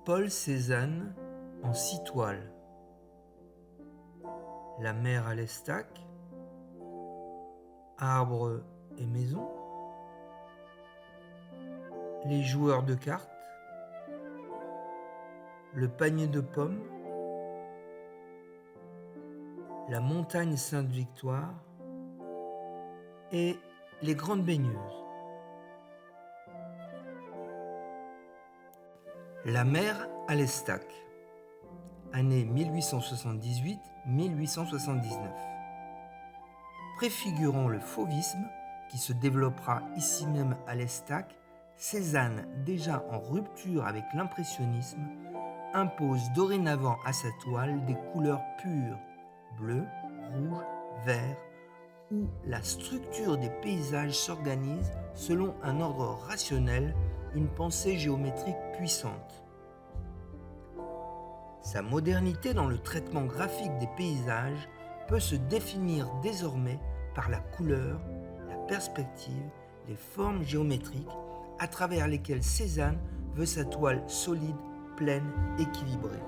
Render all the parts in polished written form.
Paul Cézanne en 6 toiles. La mer à l'Estaque, arbres et maisons, les joueurs de cartes, le panier de pommes, la montagne Sainte-Victoire et les grandes baigneuses. La mer à l'Estaque, année 1878-1879. Préfigurant le fauvisme qui se développera ici même à l'Estaque, Cézanne, déjà en rupture avec l'impressionnisme, impose dorénavant à sa toile des couleurs pures, bleu, rouge, vert, où la structure des paysages s'organise selon un ordre rationnel, une pensée géométrique puissante. Sa modernité dans le traitement graphique des paysages peut se définir désormais par la couleur, la perspective, les formes géométriques à travers lesquelles Cézanne veut sa toile solide, pleine, équilibrée.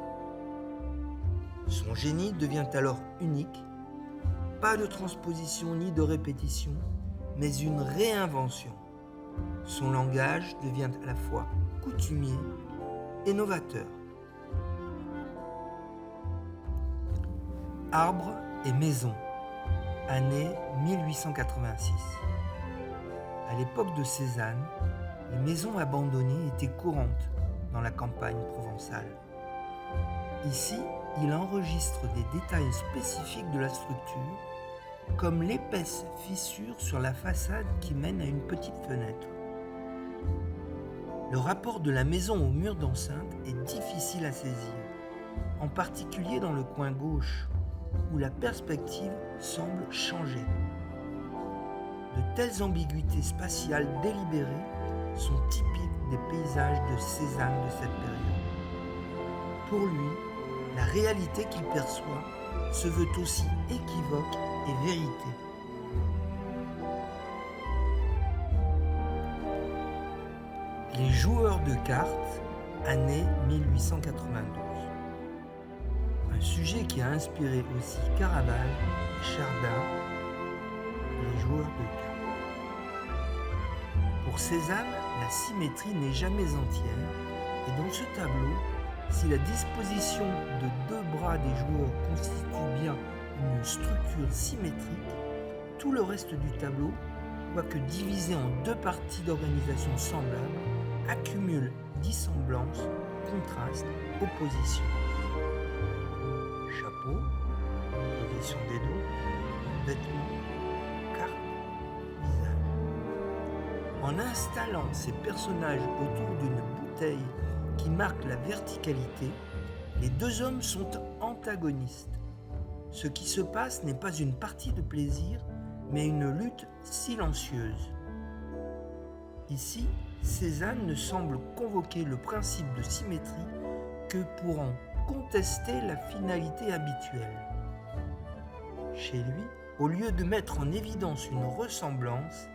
Son génie devient alors unique, pas de transposition ni de répétition, mais une réinvention. Son langage devient à la fois coutumier et novateur. Arbres et maisons, année 1886. À l'époque de Cézanne, les maisons abandonnées étaient courantes dans la campagne provençale. Ici, il enregistre des détails spécifiques de la structure, comme l'épaisse fissure sur la façade qui mène à une petite fenêtre. Le rapport de la maison au mur d'enceinte est difficile à saisir, en particulier dans le coin gauche, où la perspective semble changer. De telles ambiguïtés spatiales délibérées sont typiques des paysages de Cézanne de cette période. Pour lui, la réalité qu'il perçoit se veut aussi équivoque et vérité. Les joueurs de cartes, année 1892. Un sujet qui a inspiré aussi Caravage et Chardin, les joueurs de cartes. Pour Cézanne, la symétrie n'est jamais entière, et dans ce tableau, si la disposition de deux bras des joueurs constitue bien une structure symétrique, tout le reste du tableau, quoique divisé en deux parties d'organisation semblables, accumule dissemblances, contrastes, oppositions. Chapeau, position des dos, vêtements, cartes, visage. En installant ces personnages autour d'une bouteille qui marque la verticalité, les deux hommes sont antagonistes. Ce qui se passe n'est pas une partie de plaisir, mais une lutte silencieuse. Ici, Cézanne ne semble convoquer le principe de symétrie que pour en contester la finalité habituelle. Chez lui, au lieu de mettre en évidence une ressemblance,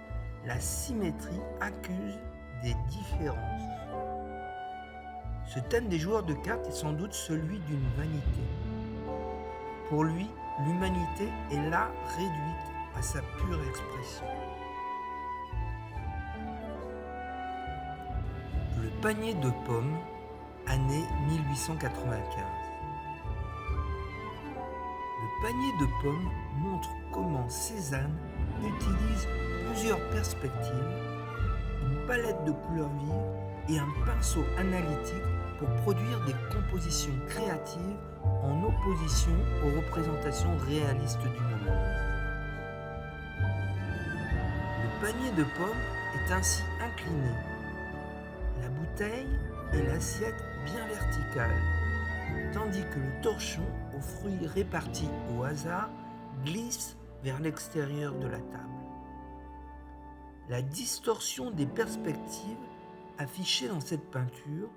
la symétrie accuse des différences. Ce thème des joueurs de cartes est sans doute celui d'une vanité. Pour lui, l'humanité est là réduite à sa pure expression. Le panier de pommes, année 1895. Le panier de pommes montre comment Cézanne utilise plusieurs perspectives, une palette de couleurs vives et un pinceau analytique pour produire des compositions créatives en opposition aux représentations réalistes du moment. Le panier de pommes est ainsi incliné, la bouteille et l'assiette bien verticales, tandis que le torchon aux fruits répartis au hasard glisse vers l'extérieur de la table. La distorsion des perspectives affichée dans cette peinture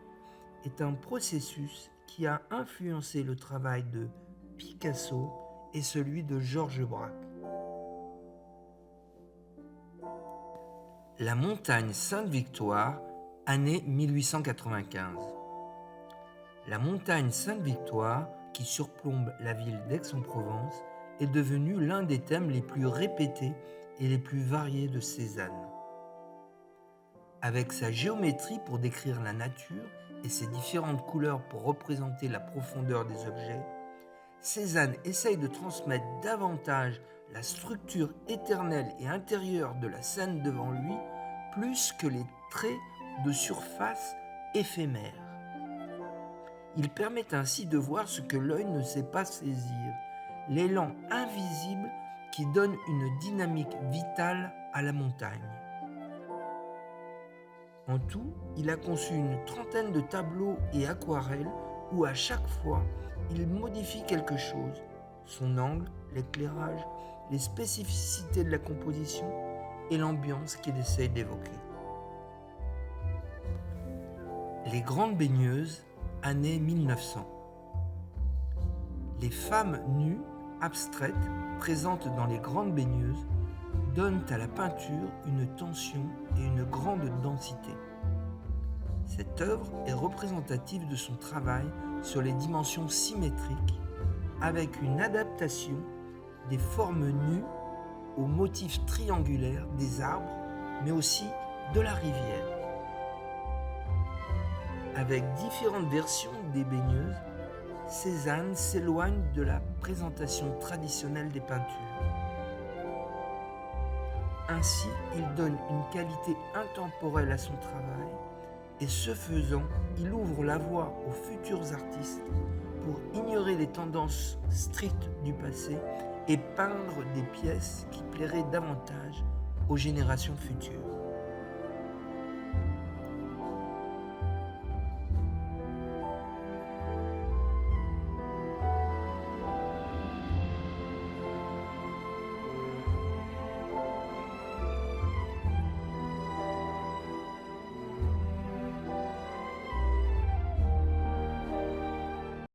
est un processus qui a influencé le travail de Picasso et celui de Georges Braque. La montagne Sainte-Victoire, Année 1895. La montagne Sainte-Victoire, qui surplombe la ville d'Aix-en-Provence, est devenue l'un des thèmes les plus répétés et les plus variés de Cézanne. Avec sa géométrie pour décrire la nature et ses différentes couleurs pour représenter la profondeur des objets, Cézanne essaye de transmettre davantage la structure éternelle et intérieure de la scène devant lui, plus que les traits de surface éphémères. Il permet ainsi de voir ce que l'œil ne sait pas saisir, l'élan invisible qui donne une dynamique vitale à la montagne. En tout, il a conçu une trentaine de tableaux et aquarelles où à chaque fois, il modifie quelque chose, son angle, l'éclairage, les spécificités de la composition et l'ambiance qu'il essaye d'évoquer. Les grandes baigneuses, année 1900. Les femmes nues, abstraites, présentes dans les grandes baigneuses, donnent à la peinture une tension et une grande densité. Cette œuvre est représentative de son travail sur les dimensions symétriques, avec une adaptation des formes nues aux motifs triangulaires des arbres, mais aussi de la rivière. Avec différentes versions des baigneuses, Cézanne s'éloigne de la présentation traditionnelle des peintures. Ainsi, il donne une qualité intemporelle à son travail et ce faisant, il ouvre la voie aux futurs artistes pour ignorer les tendances strictes du passé et peindre des pièces qui plairaient davantage aux générations futures.